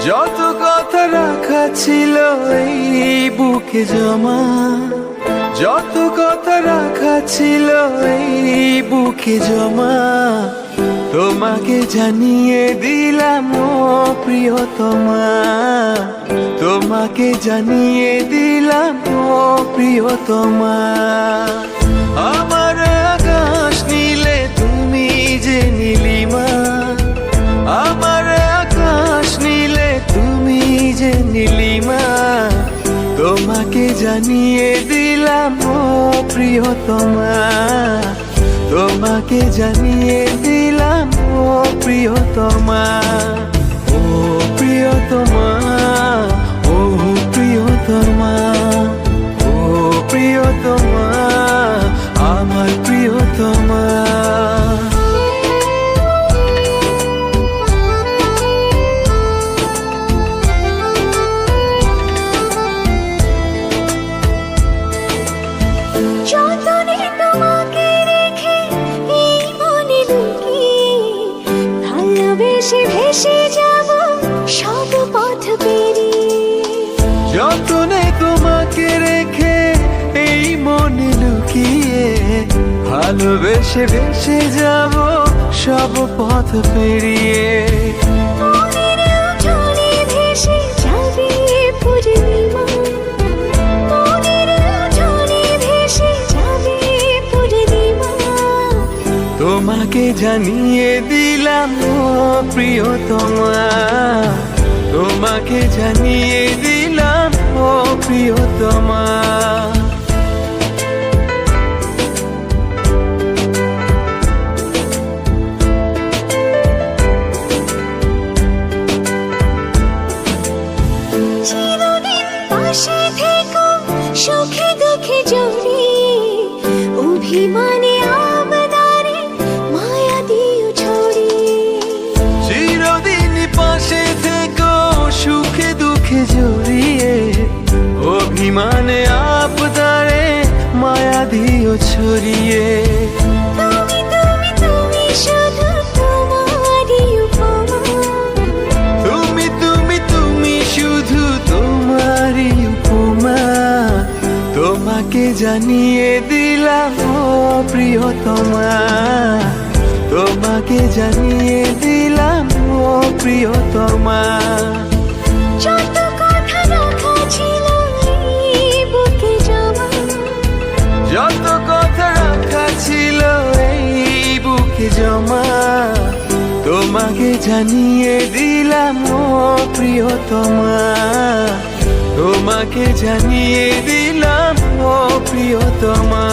যত কথা রাখা ছিল এই বুকে জমা, যত কথা রাখা ছিল এই বুকে জমা, তোমাকে জানিয়ে দিলাম ও প্রিয়তমা, তোমাকে জানিয়ে দিলাম ও প্রিয়তমা। আমার আকাশ নীলে তুমি যে নীলিমা, আমার আকাশ নীলে তুমি যে নীলিমা, তোমাকে জানিয়ে দিলাম ও প্রিয়তমা, তোমাকে জানিয়ে দিলাম ও প্রিয়তমা। ও প্রিয়তমা, ও প্রিয়তমা, ও প্রিয়তমা, আমার প্রিয়তমা। যতনে তোমাকে রেখে এই মনে লুকিয়ে, ভালোবেসে ভেসে যাব সব পথ পেরিয়ে। যতনে তোমাকে রেখে এই মনে লুকিয়ে, ভালোবেসে ভেসে যাব সব পথ পেরিয়ে। মনের উঠোনে ভেসে যাবে পূর্ণিমা, মনের উঠোনে ভেসে যাবে পূর্ণিমা, তোমাকে জানিয়ে দিলাম ও প্রিয়তমা, তোমাকে জানিয়ে দিলাম ও প্রিয়তমা। চিরদিন পাশে থেকো সুখে দুঃখে জড়িয়ে, অভিমানে আবদারে মায়া দিও ছড়িয়ে। চিরদিন পাশে থেকো সুখে দুঃখে জড়িয়ে, অভিমানে আবদারে মায়া দিও ছড়িয়ে। তুমি তুমি তুমি শুধু তোমারই উপমা, তুমি তুমি তুমি শুধু তোমারই উপমা, তোমাকে জানিয়ে দিলাম ও প্রিয়তমা, তোমাকে জানিয়ে দিলাম ও প্রিয়তমা। যত কথা রাখা ছিল এই বুকে জমা, যত কথা রাখা ছিল এই বুকে জমা, তোমাকে জানিয়ে দিলাম ও প্রিয়তমা, তোমাকে জানিয়ে দিলাম ও প্রিয়তমা।